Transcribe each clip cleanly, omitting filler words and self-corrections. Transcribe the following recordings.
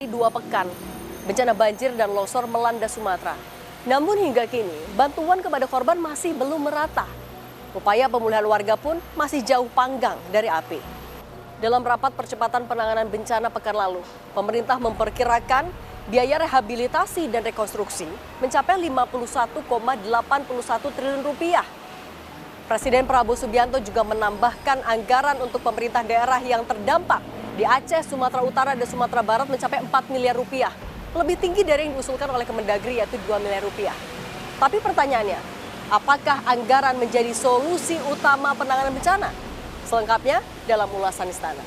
2 pekan, bencana banjir dan longsor melanda Sumatera. Namun hingga kini, bantuan kepada korban masih belum merata. Upaya pemulihan warga pun masih jauh panggang dari api. Dalam rapat percepatan penanganan bencana pekan lalu, pemerintah memperkirakan biaya rehabilitasi dan rekonstruksi mencapai 51,81 triliun rupiah. Presiden Prabowo Subianto juga menambahkan anggaran untuk pemerintah daerah yang terdampak di Aceh, Sumatera Utara, dan Sumatera Barat mencapai 4 miliar rupiah. Lebih tinggi dari yang diusulkan oleh Kemendagri yaitu 2 miliar rupiah. Tapi pertanyaannya, apakah anggaran menjadi solusi utama penanganan bencana? Selengkapnya dalam ulasan Istana.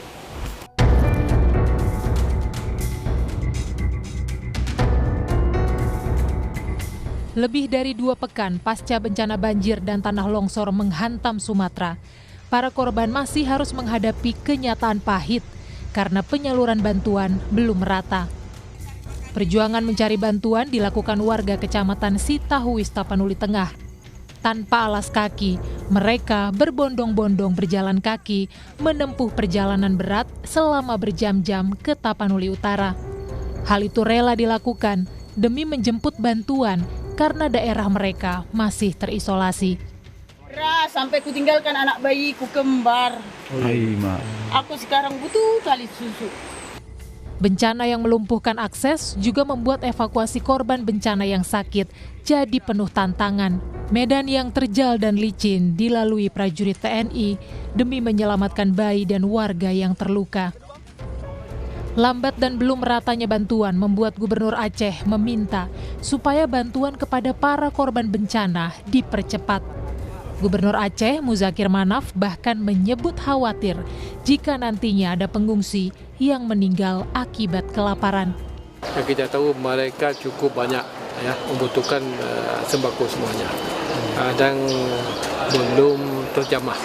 Lebih dari 2 pekan pasca bencana banjir dan tanah longsor menghantam Sumatera, para korban masih harus menghadapi kenyataan pahit karena penyaluran bantuan belum merata. Perjuangan mencari bantuan dilakukan warga Kecamatan Sitahuis, Tapanuli Tengah. Tanpa alas kaki, mereka berbondong-bondong berjalan kaki menempuh perjalanan berat selama berjam-jam ke Tapanuli Utara. Hal itu rela dilakukan demi menjemput bantuan karena daerah mereka masih terisolasi. Sampai ku tinggalkan anak bayiku kembar. Aku sekarang butuh kali susu. Bencana yang melumpuhkan akses juga membuat evakuasi korban bencana yang sakit jadi penuh tantangan. Medan yang terjal dan licin dilalui prajurit TNI demi menyelamatkan bayi dan warga yang terluka. Lambat dan belum meratanya bantuan membuat Gubernur Aceh meminta supaya bantuan kepada para korban bencana dipercepat. Gubernur Aceh Muzakir Manaf bahkan menyebut khawatir jika nantinya ada pengungsi yang meninggal akibat kelaparan. Kita tahu mereka cukup banyak membutuhkan sembako semuanya dan belum terjamah.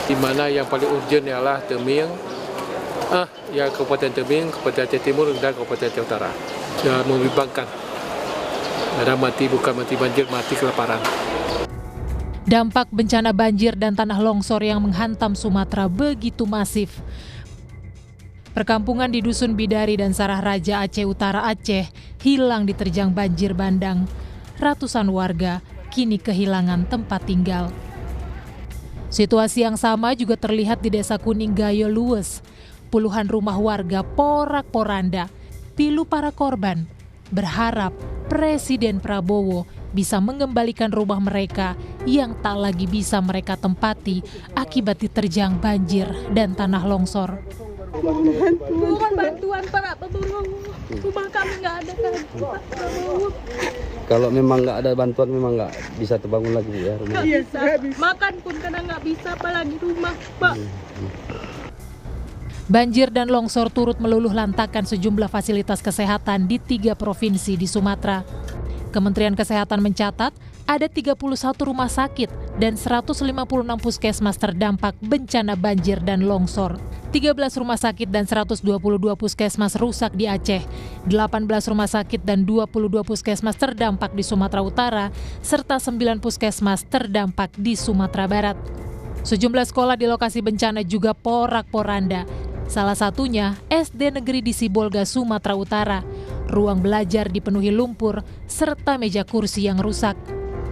Di mana yang paling urgent ialah Teming, Kabupaten Teming, Kabupaten Aceh Timur dan Kabupaten Aceh Utara. Dan membimbangkan. Ada mati bukan mati banjir, mati kelaparan. Dampak bencana banjir dan tanah longsor yang menghantam Sumatera begitu masif. Perkampungan di Dusun Bidari dan Sarah Raja Aceh Utara Aceh hilang diterjang banjir bandang. Ratusan warga kini kehilangan tempat tinggal. Situasi yang sama juga terlihat di Desa Kuning Gayo Luwes. Puluhan rumah warga porak-poranda. Pilu para korban berharap Presiden Prabowo bisa mengembalikan rumah mereka yang tak lagi bisa mereka tempati akibat diterjang banjir dan tanah longsor. Mohon bantuan para penolong. Rumah kami nggak ada kan. Kalau memang nggak ada bantuan memang nggak bisa terbangun lagi ya rumah. Nggak bisa. Makan pun kadang nggak bisa, apalagi rumah, Pak. Banjir dan longsor turut meluluh lantakan sejumlah fasilitas kesehatan di 3 provinsi di Sumatera. Kementerian Kesehatan mencatat ada 31 rumah sakit dan 156 puskesmas terdampak bencana banjir dan longsor. 13 rumah sakit dan 122 puskesmas rusak di Aceh, 18 rumah sakit dan 22 puskesmas terdampak di Sumatera Utara, serta 9 puskesmas terdampak di Sumatera Barat. Sejumlah sekolah di lokasi bencana juga porak-poranda. Salah satunya SD Negeri di Sibolga, Sumatera Utara. Ruang belajar dipenuhi lumpur, serta meja kursi yang rusak.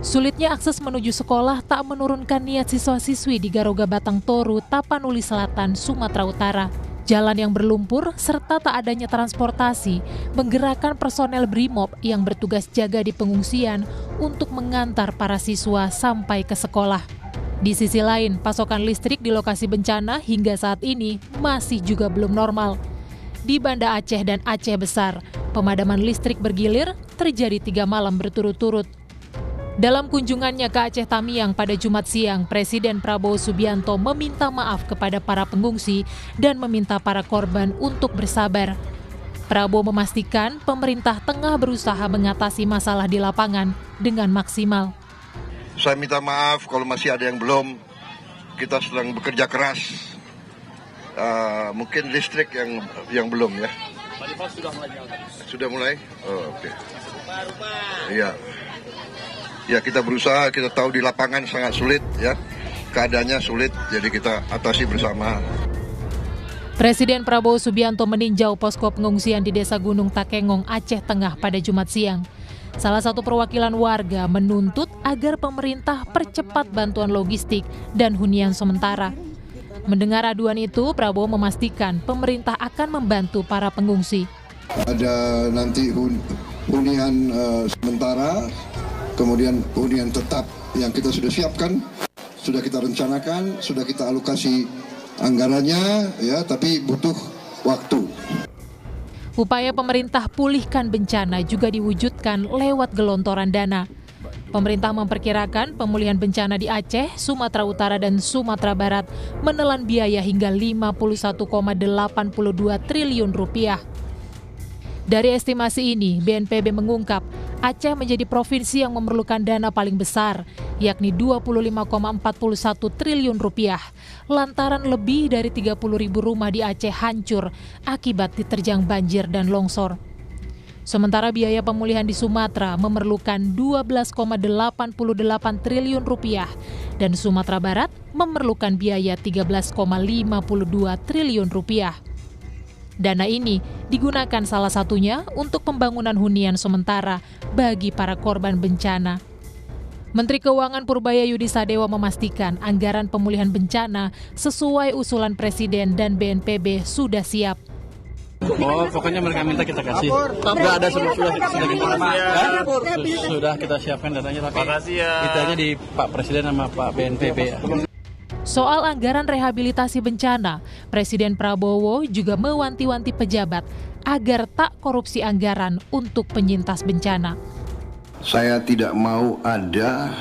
Sulitnya akses menuju sekolah tak menurunkan niat siswa-siswi di Garoga Batang Toru, Tapanuli Selatan, Sumatera Utara. Jalan yang berlumpur, serta tak adanya transportasi, menggerakkan personel BRIMOB yang bertugas jaga di pengungsian untuk mengantar para siswa sampai ke sekolah. Di sisi lain, pasokan listrik di lokasi bencana hingga saat ini masih juga belum normal. Di Banda Aceh dan Aceh Besar, pemadaman listrik bergilir terjadi 3 malam berturut-turut. Dalam kunjungannya ke Aceh Tamiang pada Jumat siang, Presiden Prabowo Subianto meminta maaf kepada para pengungsi dan meminta para korban untuk bersabar. Prabowo memastikan pemerintah tengah berusaha mengatasi masalah di lapangan dengan maksimal. Saya minta maaf kalau masih ada yang belum. Kita sedang bekerja keras. Mungkin listrik yang belum ya. Sudah mulai? Oh, oke. Iya. Ya, kita berusaha, kita tahu di lapangan sangat sulit ya. Keadaannya sulit, jadi kita atasi bersama. Presiden Prabowo Subianto meninjau posko pengungsian di Desa Gunung Takengong, Aceh Tengah pada Jumat siang. Salah satu perwakilan warga menuntut agar pemerintah percepat bantuan logistik dan hunian sementara. Mendengar aduan itu, Prabowo memastikan pemerintah akan membantu para pengungsi. Ada nanti hunian sementara, kemudian hunian tetap yang kita sudah siapkan, sudah kita rencanakan, sudah kita alokasi anggarannya, ya, tapi butuh waktu. Upaya pemerintah pulihkan bencana juga diwujudkan lewat gelontoran dana. Pemerintah memperkirakan pemulihan bencana di Aceh, Sumatera Utara, dan Sumatera Barat menelan biaya hingga 51,82 triliun rupiah. Dari estimasi ini, BNPB mengungkap Aceh menjadi provinsi yang memerlukan dana paling besar, yakni 25,41 triliun rupiah, lantaran lebih dari 30.000 rumah di Aceh hancur akibat diterjang banjir dan longsor. Sementara biaya pemulihan di Sumatera memerlukan 12,88 triliun rupiah dan Sumatera Barat memerlukan biaya 13,52 triliun rupiah. Dana ini digunakan salah satunya untuk pembangunan hunian sementara bagi para korban bencana. Menteri Keuangan Purbaya Yudi Sadewa memastikan anggaran pemulihan bencana sesuai usulan Presiden dan BNPB sudah siap. Oh, pokoknya mereka minta kita kasih. Sudah ada sudah kita siapkan dananya, tapi itu aja di Pak Presiden sama Pak BNPB. Soal anggaran rehabilitasi bencana, Presiden Prabowo juga mewanti-wanti pejabat agar tak korupsi anggaran untuk penyintas bencana. Saya tidak mau ada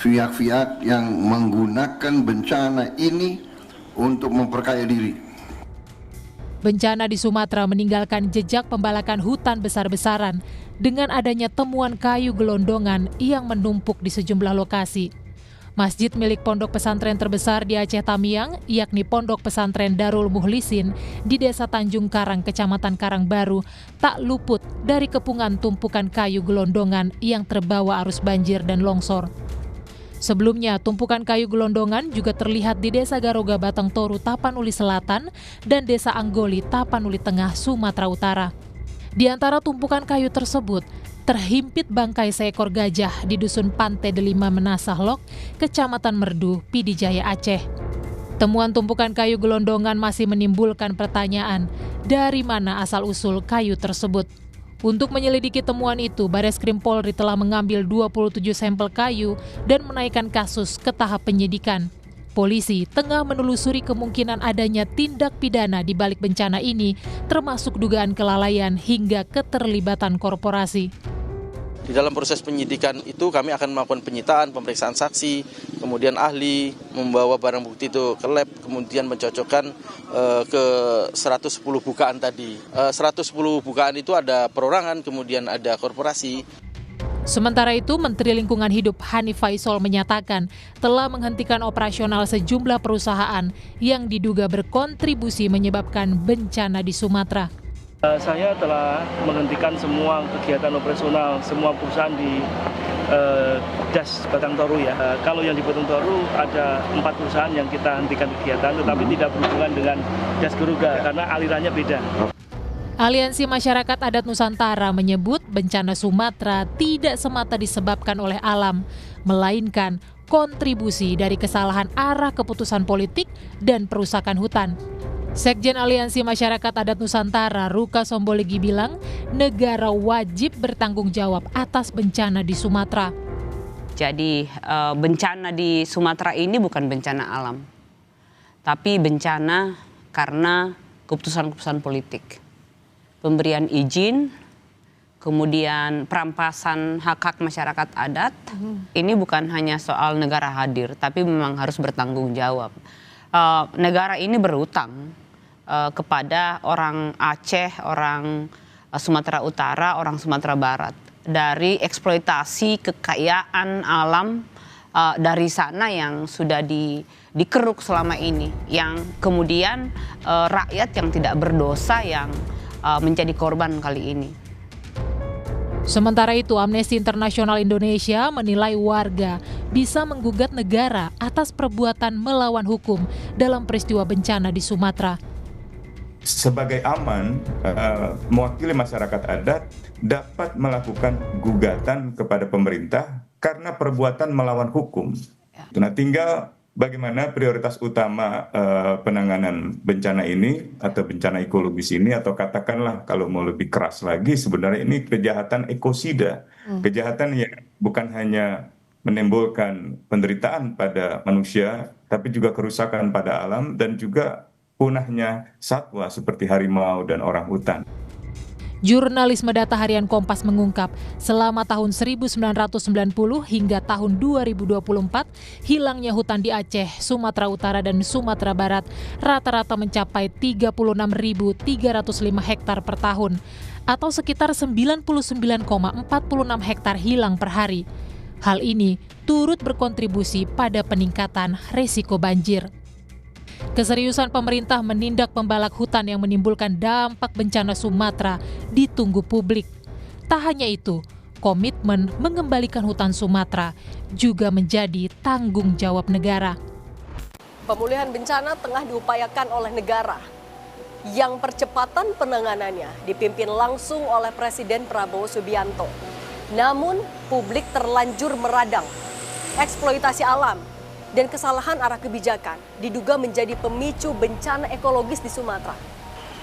pihak-pihak yang menggunakan bencana ini untuk memperkaya diri. Bencana di Sumatera meninggalkan jejak pembalakan hutan besar-besaran dengan adanya temuan kayu gelondongan yang menumpuk di sejumlah lokasi. Masjid milik pondok pesantren terbesar di Aceh Tamiang, yakni Pondok Pesantren Darul Muhlisin di Desa Tanjung Karang, Kecamatan Karangbaru, tak luput dari kepungan tumpukan kayu gelondongan yang terbawa arus banjir dan longsor. Sebelumnya, tumpukan kayu gelondongan juga terlihat di Desa Garoga Batang Toru, Tapanuli Selatan, dan Desa Anggoli, Tapanuli Tengah, Sumatera Utara. Di antara tumpukan kayu tersebut, terhimpit bangkai seekor gajah di Dusun Pantai Delima Menasahlok, Kecamatan Merdu, Pidijaya, Aceh. Temuan tumpukan kayu gelondongan masih menimbulkan pertanyaan, dari mana asal-usul kayu tersebut? Untuk menyelidiki temuan itu, Bareskrim Polri telah mengambil 27 sampel kayu dan menaikkan kasus ke tahap penyidikan. Polisi tengah menelusuri kemungkinan adanya tindak pidana di balik bencana ini, termasuk dugaan kelalaian hingga keterlibatan korporasi. Di dalam proses penyidikan itu kami akan melakukan penyitaan, pemeriksaan saksi, kemudian ahli, membawa barang bukti itu ke lab, kemudian mencocokkan ke 110 bukaan tadi. 110 bukaan itu ada perorangan, kemudian ada korporasi. Sementara itu, Menteri Lingkungan Hidup Hanif Faisal menyatakan telah menghentikan operasional sejumlah perusahaan yang diduga berkontribusi menyebabkan bencana di Sumatera. Saya telah menghentikan semua kegiatan operasional semua perusahaan di Das Batang Toru ya. Kalau yang di Batang Toru ada 4 perusahaan yang kita hentikan kegiatan, tetapi tidak berhubungan dengan Das Garoga karena alirannya beda. Aliansi Masyarakat Adat Nusantara menyebut bencana Sumatera tidak semata disebabkan oleh alam, melainkan kontribusi dari kesalahan arah keputusan politik dan perusakan hutan. Sekjen Aliansi Masyarakat Adat Nusantara, Ruka Sombolegi bilang, negara wajib bertanggung jawab atas bencana di Sumatera. Jadi bencana di Sumatera ini bukan bencana alam, tapi bencana karena keputusan-keputusan politik. Pemberian izin, kemudian perampasan hak-hak masyarakat adat, ini bukan hanya soal negara hadir, tapi memang harus bertanggung jawab. Negara ini berutang kepada orang Aceh, orang Sumatera Utara, orang Sumatera Barat. Dari eksploitasi kekayaan alam dari sana yang sudah dikeruk selama ini. Yang kemudian rakyat yang tidak berdosa yang menjadi korban kali ini. Sementara itu, Amnesty International Indonesia menilai warga bisa menggugat negara atas perbuatan melawan hukum dalam peristiwa bencana di Sumatera. sebagai aman, mewakili masyarakat adat dapat melakukan gugatan kepada pemerintah karena perbuatan melawan hukum. Nah, tinggal bagaimana prioritas utama penanganan bencana ini atau bencana ekologis ini, atau katakanlah kalau mau lebih keras lagi, sebenarnya ini kejahatan ekosida, kejahatan yang bukan hanya menimbulkan penderitaan pada manusia, tapi juga kerusakan pada alam dan juga punahnya satwa seperti harimau dan orang hutan. Jurnalisme Data Harian Kompas mengungkap, selama tahun 1990 hingga tahun 2024, hilangnya hutan di Aceh, Sumatera Utara, dan Sumatera Barat rata-rata mencapai 36.305 hektar per tahun, atau sekitar 99,46 hektar hilang per hari. Hal ini turut berkontribusi pada peningkatan resiko banjir. Keseriusan pemerintah menindak pembalak hutan yang menimbulkan dampak bencana Sumatera ditunggu publik. Tak hanya itu, komitmen mengembalikan hutan Sumatera juga menjadi tanggung jawab negara. Pemulihan bencana tengah diupayakan oleh negara, yang percepatan penanganannya dipimpin langsung oleh Presiden Prabowo Subianto. Namun, publik terlanjur meradang. Eksploitasi alam dan kesalahan arah kebijakan diduga menjadi pemicu bencana ekologis di Sumatera.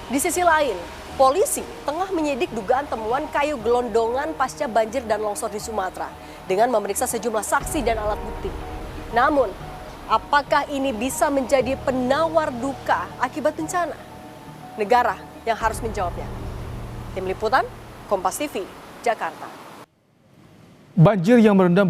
Di sisi lain, polisi tengah menyidik dugaan temuan kayu gelondongan pasca banjir dan longsor di Sumatera dengan memeriksa sejumlah saksi dan alat bukti. Namun, apakah ini bisa menjadi penawar duka akibat bencana? Negara yang harus menjawabnya. Tim Liputan, Kompas TV, Jakarta. Banjir yang merendam